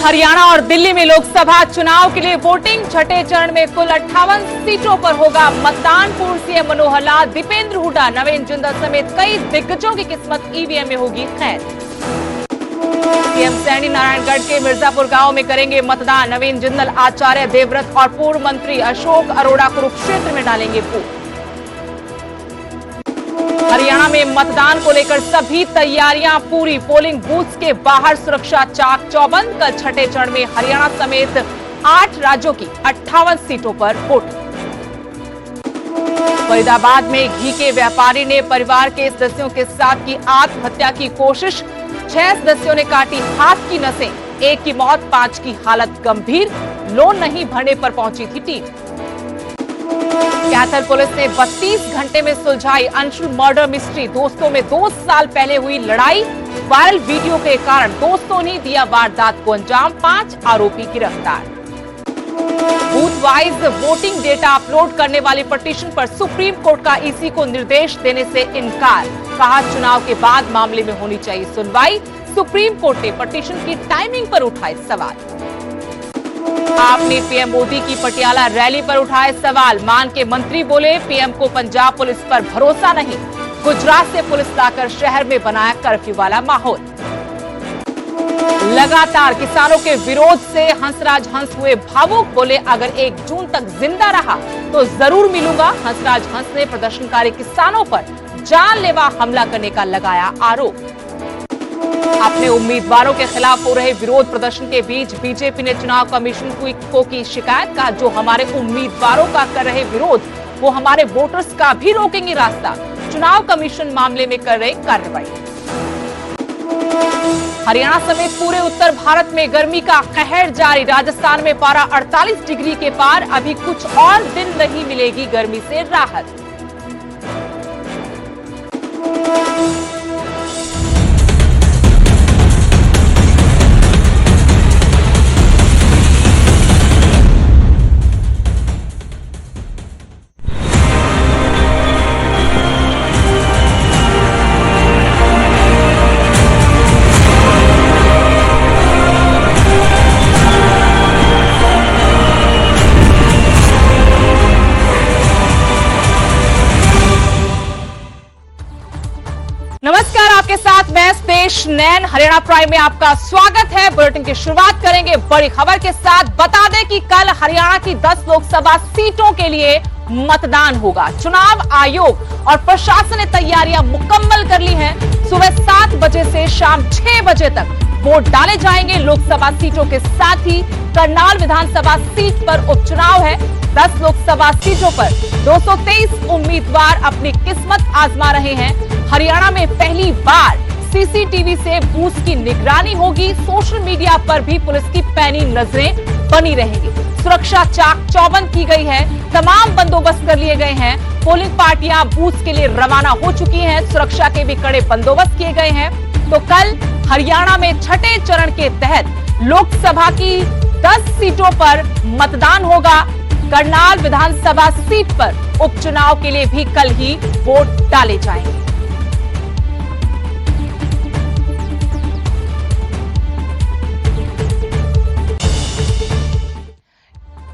हरियाणा और दिल्ली में लोकसभा चुनाव के लिए वोटिंग। छठे चरण में कुल 58 सीटों पर होगा मतदान। पूर्व सीएम मनोहर लाल, दीपेंद्र हुड्डा, नवीन जिंदल समेत कई दिग्गजों की किस्मत ईवीएम में होगी खैर। सीएम सैनी नारायणगढ़ के मिर्जापुर गांव में करेंगे मतदान। नवीन जिंदल, आचार्य देवव्रत और पूर्व मंत्री अशोक अरोड़ा कुरुक्षेत्र में डालेंगे वोट। हरियाणा में मतदान को लेकर सभी तैयारियां पूरी। पोलिंग बूथ के बाहर सुरक्षा चाक चौबंद। कल छठे चरण में हरियाणा समेत 8 राज्यों की 58 सीटों पर वोट। फरीदाबाद में घी के व्यापारी ने परिवार के सदस्यों के साथ की आत्महत्या की कोशिश। 6 सदस्यों ने काटी हाथ की नसें। 1 की मौत, 5 की हालत गंभीर। लोन नहीं भरने पर पहुंची थी टीम। कैथल पुलिस ने 32 घंटे में सुलझाई अंशुल मर्डर मिस्ट्री। दोस्तों में 2 साल पहले हुई लड़ाई। वायरल वीडियो के कारण दोस्तों ने दिया वारदात को अंजाम। 5 आरोपी गिरफ्तार। Booth wise voting data upload करने वाली पिटीशन पर सुप्रीम कोर्ट का ईसी को निर्देश देने से इनकार। कहा चुनाव के बाद मामले में होनी चाहिए सुनवाई। सुप्रीम कोर्ट ने पिटीशन की टाइमिंग पर उठाए सवाल। आपने पीएम मोदी की पटियाला रैली पर उठाए सवाल। मान के मंत्री बोले पीएम को पंजाब पुलिस पर भरोसा नहीं। गुजरात से पुलिस लाकर शहर में बनाया कर्फ्यू वाला माहौल। लगातार किसानों के विरोध से हंसराज हंस हुए भावुक। बोले अगर 1 जून तक जिंदा रहा तो जरूर मिलूंगा। हंसराज हंस ने प्रदर्शनकारी किसानों पर जानलेवा हमला करने का लगाया आरोप। अपने उम्मीदवारों के खिलाफ हो रहे विरोध प्रदर्शन के बीच बीजेपी ने चुनाव कमीशन को की शिकायत। का जो हमारे उम्मीदवारों का कर रहे विरोध वो हमारे वोटर्स का भी रोकेंगे रास्ता। चुनाव कमीशन मामले में कर रहे कार्रवाई। हरियाणा समेत पूरे उत्तर भारत में गर्मी का कहर जारी। राजस्थान में पारा 48 डिग्री के पार। अभी कुछ और दिन नहीं मिलेगी गर्मी से राहत। नमस्कार, आपके साथ मैं स्पेश नैन। हरियाणा प्राइम में आपका स्वागत है। बुलेटिन की शुरुआत करेंगे बड़ी खबर के साथ। बता दें कि कल हरियाणा की 10 लोकसभा सीटों के लिए मतदान होगा। चुनाव आयोग और प्रशासन ने तैयारियां मुकम्मल कर ली हैं। सुबह 7 बजे से शाम 6 बजे तक वोट डाले जाएंगे। लोकसभा सीटों के साथ ही करनाल विधानसभा सीट पर उपचुनाव है। 10 लोकसभा सीटों पर 223 उम्मीदवार अपनी किस्मत आजमा रहे हैं। हरियाणा में पहली बार सीसीटीवी से बूथ की निगरानी होगी। सोशल मीडिया पर भी पुलिस की पैनी नजरें बनी रहेंगी। सुरक्षा चाक चौबंद की गई है। तमाम बंदोबस्त कर लिए गए हैं। पोलिंग पार्टियां बूथ के लिए रवाना हो चुकी हैं। सुरक्षा के भी कड़े बंदोबस्त किए गए हैं। तो कल हरियाणा में छठे चरण के तहत लोकसभा की 10 सीटों पर मतदान होगा। करनाल विधानसभा सीट पर उपचुनाव के लिए भी कल ही वोट डाले जाएंगे।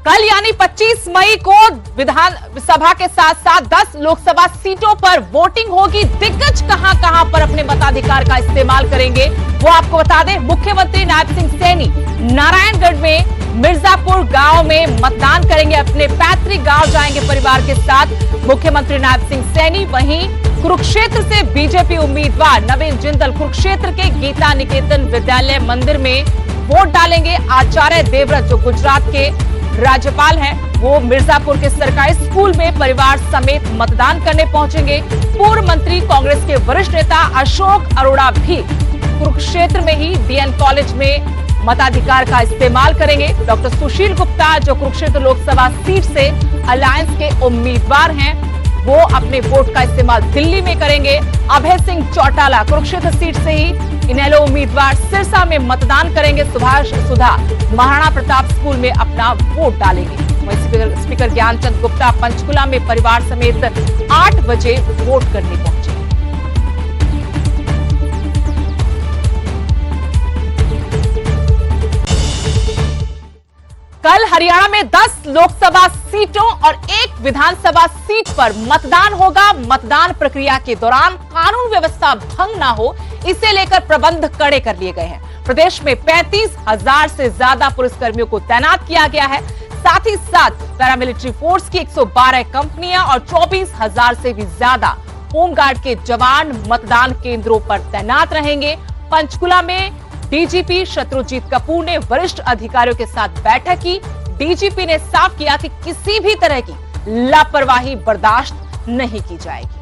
कल यानी 25 मई को विधानसभा के साथ साथ 10 लोकसभा सीटों पर वोटिंग होगी। दिग्गज कहां पर अपने मताधिकार का इस्तेमाल करेंगे वो आपको बता दें। मुख्यमंत्री नायब सिंह सैनी नारायणगढ़ में मिर्जापुर गांव में मतदान करेंगे। अपने पैतृक गांव जाएंगे परिवार के साथ मुख्यमंत्री नायब सिंह सैनी। वहीं कुरुक्षेत्र से बीजेपी उम्मीदवार नवीन जिंदल कुरुक्षेत्र के गीता निकेतन विद्यालय मंदिर में वोट डालेंगे। आचार्य देवव्रत जो गुजरात के राज्यपाल हैं वो मिर्जापुर के सरकारी स्कूल में परिवार समेत मतदान करने पहुंचेंगे। पूर्व मंत्री कांग्रेस के वरिष्ठ नेता अशोक अरोड़ा भी कुरुक्षेत्र में ही डीएन कॉलेज में मताधिकार का इस्तेमाल करेंगे। डॉक्टर सुशील गुप्ता जो कुरुक्षेत्र लोकसभा सीट से अलायंस के उम्मीदवार हैं वो अपने वोट का इस्तेमाल दिल्ली में करेंगे। अभय सिंह चौटाला कुरुक्षेत्र सीट से ही इनेलो उम्मीदवार सिरसा में मतदान करेंगे। सुभाष सुधा महाराणा प्रताप स्कूल में अपना वोट डालेंगे। स्पीकर ज्ञानचंद गुप्ता पंचकुला में परिवार समेत 8 बजे वोट करने पहुंचे। कल हरियाणा में 10 लोकसभा सीटों और 1 विधानसभा सीट पर मतदान होगा। मतदान प्रक्रिया के दौरान कानून व्यवस्था भंग ना हो, इसे लेकर प्रबंध कड़े कर लिए गए हैं। प्रदेश में 35,000 से ज्यादा पुलिसकर्मियों को तैनात किया गया है। साथ ही साथ पैरामिलिट्री फोर्स की 112 कंपनियां और 24,000 से भी ज्यादा होमगार्ड के जवान मतदान केंद्रों पर तैनात रहेंगे। पंचकुला में डीजीपी शत्रुजीत कपूर ने वरिष्ठ अधिकारियों के साथ बैठक की। डीजीपी ने साफ किया कि किसी भी तरह की लापरवाही बर्दाश्त नहीं की जाएगी।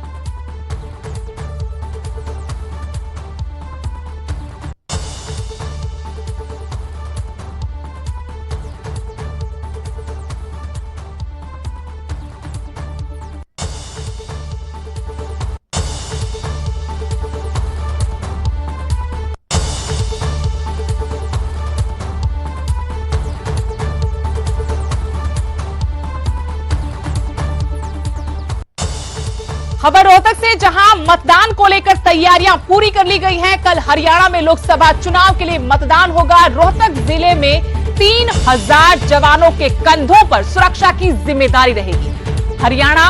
खबर रोहतक से, जहां मतदान को लेकर तैयारियां पूरी कर ली गई हैं। कल हरियाणा में लोकसभा चुनाव के लिए मतदान होगा। रोहतक जिले में 3,000 जवानों के कंधों पर सुरक्षा की जिम्मेदारी रहेगी। हरियाणा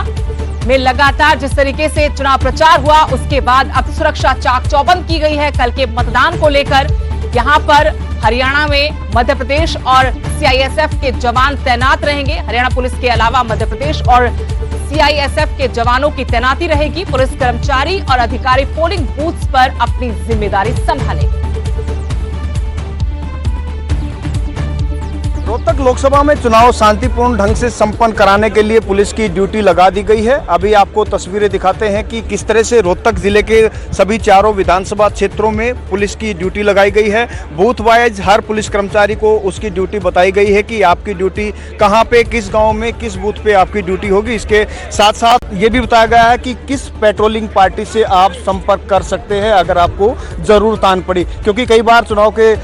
में लगातार जिस तरीके से चुनाव प्रचार हुआ, उसके बाद अब सुरक्षा चाक चौबंद की गई है। कल के मतदान को लेकर यहां पर हरियाणा में मध्य प्रदेश और सीआईएसएफ के जवान तैनात रहेंगे। हरियाणा पुलिस के अलावा मध्य प्रदेश और सीआईएसएफ के जवानों की तैनाती रहेगी। पुलिस कर्मचारी और अधिकारी पोलिंग बूथ्स पर अपनी जिम्मेदारी संभालेंगे। रोहतक लोकसभा में चुनाव शांतिपूर्ण ढंग से संपन्न कराने के लिए पुलिस की ड्यूटी लगा दी गई है। अभी आपको तस्वीरें दिखाते हैं कि किस तरह से रोहतक जिले के सभी चारों विधानसभा क्षेत्रों में पुलिस की ड्यूटी लगाई गई है। बूथ वाइज हर पुलिस कर्मचारी को उसकी ड्यूटी बताई गई है कि आपकी ड्यूटी कहां पे, किस गांव में, किस बूथ पे आपकी ड्यूटी होगी। इसके साथ साथ ये भी बताया गया है कि किस पेट्रोलिंग पार्टी से आप संपर्क कर सकते हैं अगर आपको जरूरत आन पड़ी, क्योंकि कई बार चुनाव के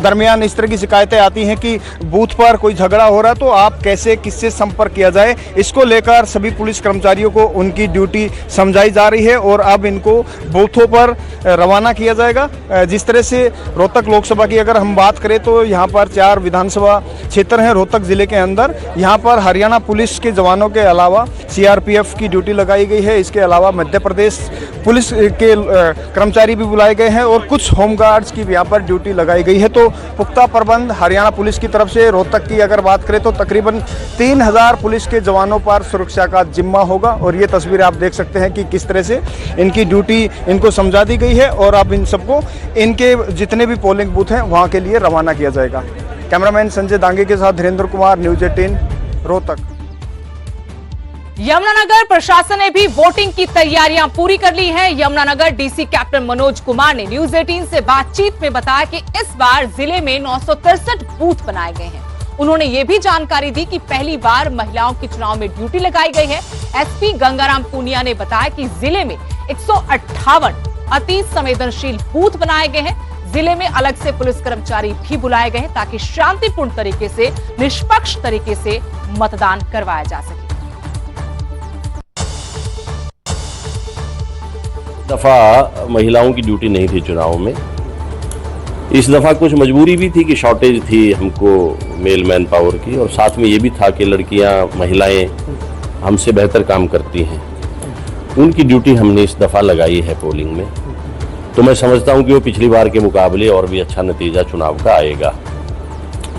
दरमियान इस तरह की शिकायतें आती हैं कि बूथ पर कोई झगड़ा हो रहा है तो आप कैसे, किससे संपर्क किया जाए। इसको लेकर सभी पुलिस कर्मचारियों को उनकी ड्यूटी समझाई जा रही है और अब इनको बूथों पर रवाना किया जाएगा। जिस तरह से रोहतक लोकसभा की अगर हम बात करें तो यहाँ पर 4 विधानसभा क्षेत्र हैं रोहतक जिले के अंदर। यहाँ पर हरियाणा पुलिस के जवानों के अलावा सीआरपीएफ की ड्यूटी लगाई गई है। इसके अलावा मध्य प्रदेश पुलिस के कर्मचारी भी बुलाए गए हैं और कुछ होमगार्ड्स की भी यहाँ पर ड्यूटी लगाई गई है। तो पुख्ता प्रबंध हरियाणा पुलिस की तरफ से रोहतक की अगर बात करें तो तकरीबन 3,000 पुलिस के जवानों पर सुरक्षा का जिम्मा होगा। और ये तस्वीर आप देख सकते हैं कि किस तरह से इनकी ड्यूटी इनको समझा दी गई है और अब इन सबको इनके जितने भी पोलिंग बूथ हैं वहां के लिए रवाना किया जाएगा। कैमरामैन संजय दांगे के साथ धीरेन्द्र कुमार, न्यूज 18 रोहतक। यमुनानगर प्रशासन ने भी वोटिंग की तैयारियां पूरी कर ली हैं। यमुनानगर डीसी कैप्टन मनोज कुमार ने न्यूज 18 से बातचीत में बताया कि इस बार जिले में 963 बूथ बनाए गए हैं। उन्होंने ये भी जानकारी दी कि पहली बार महिलाओं की चुनाव में ड्यूटी लगाई गई है। एसपी गंगाराम पूनिया ने बताया कि जिले में 158 अति संवेदनशील बूथ बनाए गए हैं। जिले में अलग से पुलिस कर्मचारी भी बुलाए गए हैं ताकि शांतिपूर्ण तरीके से, निष्पक्ष तरीके से मतदान करवाया जा सके। दफा महिलाओं की ड्यूटी नहीं थी चुनाव में। इस दफा कुछ मजबूरी भी थी कि शॉर्टेज थी हमको मेल मैन पावर की, और साथ में ये भी था कि लड़कियां, महिलाएं हमसे बेहतर काम करती हैं। उनकी ड्यूटी हमने इस दफा लगाई है पोलिंग में। तो मैं समझता हूं कि वो पिछली बार के मुकाबले और भी अच्छा नतीजा चुनाव का आएगा।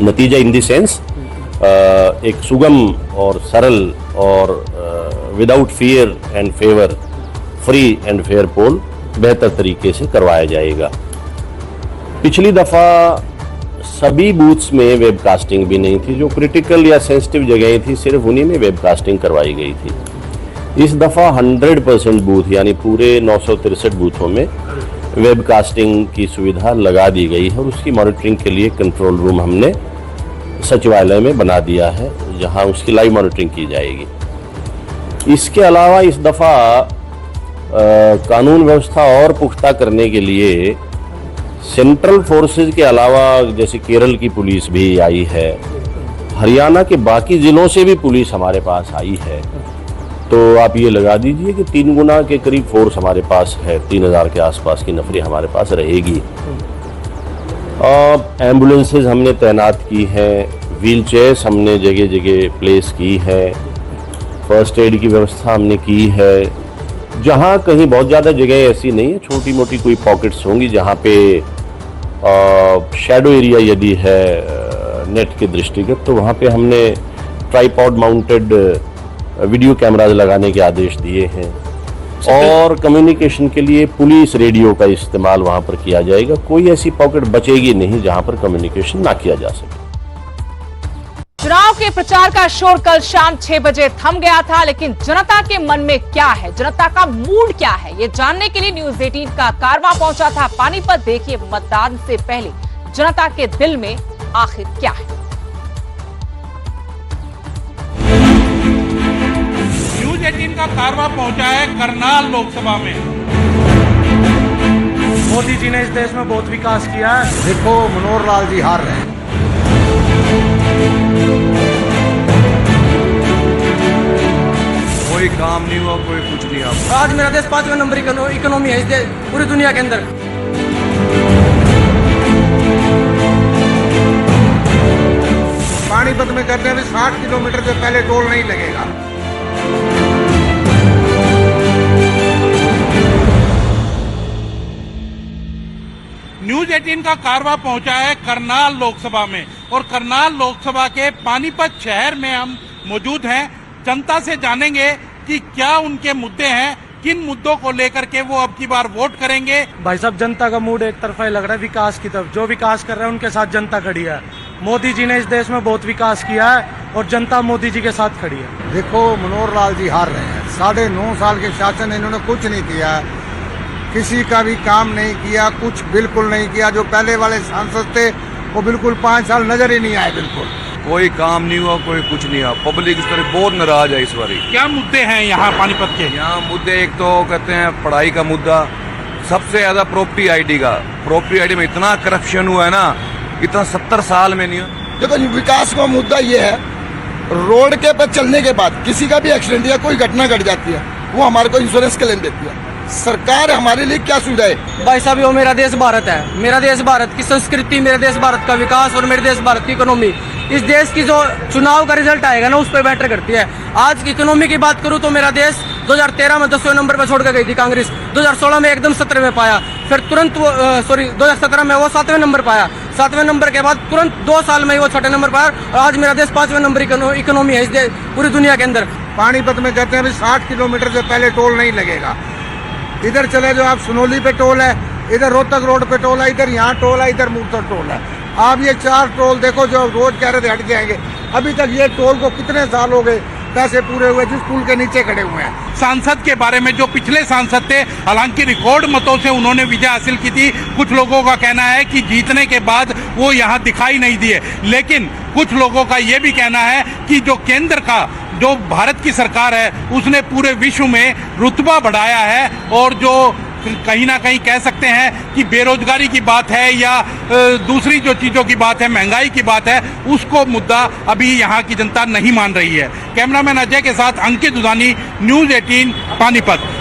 नतीजा इन द सेंस एक सुगम और सरल और without fear and favour, free and fair poll बेहतर तरीके से करवाया जाएगा। पिछली दफा सभी बूथ्स में वेबकास्टिंग भी नहीं थी। जो क्रिटिकल या सेंसिटिव जगहें थी सिर्फ उन्हीं में वेबकास्टिंग करवाई गई थी। इस दफा 100% बूथ यानी पूरे 963 बूथों में वेबकास्टिंग की सुविधा लगा दी गई है और उसकी मॉनिटरिंग के लिए कंट्रोल रूम हमने सचिवालय में बना दिया है, जहां उसकी लाइव मॉनिटरिंग की जाएगी। इसके अलावा इस दफा कानून व्यवस्था और पुख्ता करने के लिए सेंट्रल फोर्सेज के अलावा जैसे केरल की पुलिस भी आई है, हरियाणा के बाकी जिलों से भी पुलिस हमारे पास आई है। तो आप ये लगा दीजिए कि 3 गुना के करीब फोर्स हमारे पास है। 3,000 के आसपास की नफरी हमारे पास रहेगी। एम्बुलेंसेज हमने तैनात की हैं, व्हील चेयर्स हमने जगह जगह प्लेस की है, फर्स्ट एड की व्यवस्था हमने की है। जहाँ कहीं बहुत ज़्यादा जगह ऐसी नहीं है, छोटी मोटी कोई पॉकेट्स होंगी जहाँ पे शैडो एरिया यदि है नेट के दृष्टिगत, तो वहाँ पे हमने ट्राइपॉड माउंटेड वीडियो कैमराज लगाने के आदेश दिए हैं और कम्युनिकेशन के लिए पुलिस रेडियो का इस्तेमाल वहाँ पर किया जाएगा। कोई ऐसी पॉकेट बचेगी नहीं जहाँ पर कम्युनिकेशन ना किया जा सके। चुनाव के प्रचार का शोर कल शाम 6 बजे थम गया था, लेकिन जनता के मन में क्या है, जनता का मूड क्या है, ये जानने के लिए न्यूज 18 का कारवां पहुंचा था पानीपत। देखिए मतदान से पहले जनता के दिल में आखिर क्या है। न्यूज 18 का कारवां पहुंचा है करनाल लोकसभा में। मोदी जी ने इस देश में बहुत विकास किया है। देखो मनोहर लाल जी हार रहे हैं। कोई काम नहीं हुआ, कोई कुछ नहीं हुआ। आज मेरा देश 5वें नंबर इकोनॉमी है इस देश पूरी दुनिया के अंदर। पानीपत में कहते हैं 60 किलोमीटर से पहले टोल नहीं लगेगा। न्यूज 18 का कारवां पहुंचा है करनाल लोकसभा में और करनाल लोकसभा के पानीपत शहर में हम मौजूद हैं। जनता से जानेंगे कि क्या उनके मुद्दे हैं, किन मुद्दों को लेकर के वो अब की बार वोट करेंगे। भाई साहब, जनता का मूड एक तरफा ही लग रहा है विकास की तरफ। जो विकास कर रहे हैं उनके साथ जनता खड़ी है। मोदी जी ने इस देश में बहुत विकास किया है और जनता मोदी जी के साथ खड़ी है। देखो मनोहर लाल जी हार रहे हैं। 9.5 साल के शासन इन्होंने कुछ नहीं किया, किसी का भी काम नहीं किया, कुछ बिल्कुल नहीं किया। जो पहले वाले सांसद थे वो बिल्कुल 5 साल नजर ही नहीं आए। बिल्कुल कोई काम नहीं हुआ, कोई कुछ नहीं हुआ। पब्लिक इस तरह बहुत नाराज है इस बार। क्या मुद्दे हैं यहाँ पानीपत के? यहाँ मुद्दे एक तो कहते हैं पढ़ाई का मुद्दा, सबसे ज्यादा प्रॉपर्टी आईडी का। प्रॉपर्टी आईडी में इतना करप्शन हुआ है ना, इतना 70 साल में नहीं हुआ। देखो विकास का मुद्दा ये है, रोड के पर चलने के बाद किसी का भी एक्सीडेंट या कोई घटना घट जाती है, वो हमारे को इंश्योरेंस क्लेम देती है। सरकार हमारे लिए क्या सुविधा है? भाई साहब, वो मेरा देश भारत है। मेरा देश भारत की संस्कृति, मेरे देश भारत का विकास और मेरे देश भारत की इकोनॉमी इस देश की जो चुनाव का रिजल्ट आएगा ना उस पर मैटर करती है। आज की इकोनॉमी की बात करूं तो मेरा देश 2013 में 10वें नंबर पर छोड़ कर गई थी कांग्रेस। 2016 में एकदम 17वें पाया, फिर तुरंत 2017 में वो 7वें नंबर पाया। 7वें नंबर के बाद तुरंत 2 साल में ही वो 6ठे नंबर पाया और आज मेरा देश 5वें नंबर इकोनॉमी है इस देश पूरी दुनिया के अंदर। पानीपत में कहते हैं 60 किलोमीटर से पहले टोल नहीं लगेगा। इधर चले जो आप सुनोली पे टोल है, इधर रोहतक रोड पे टोल है, इधर यहाँ टोल है, इधर मूर्तर टोल है। आप ये 4 टोल देखो जो रोज कह रहे थे हट जाएंगे, अभी तक ये टोल को कितने साल हो गए पैसे पूरे हुए जिस पुल के नीचे खड़े हुए हैं। सांसद के बारे में, जो पिछले सांसद थे, हालांकि रिकॉर्ड मतों से उन्होंने विजय हासिल की थी। कुछ लोगों का कहना है कि जीतने के बाद वो यहाँ दिखाई नहीं दिए, लेकिन कुछ लोगों का ये भी कहना है कि जो केंद्र का, जो भारत की सरकार है, उसने पूरे विश्व में रुतबा बढ़ाया है और जो कहीं ना कहीं कह सकते हैं कि बेरोजगारी की बात है या दूसरी जो चीज़ों की बात है, महंगाई की बात है, उसको मुद्दा अभी यहाँ की जनता नहीं मान रही है। कैमरामैन अजय के साथ अंकित दुधानी, न्यूज 18 पानीपत।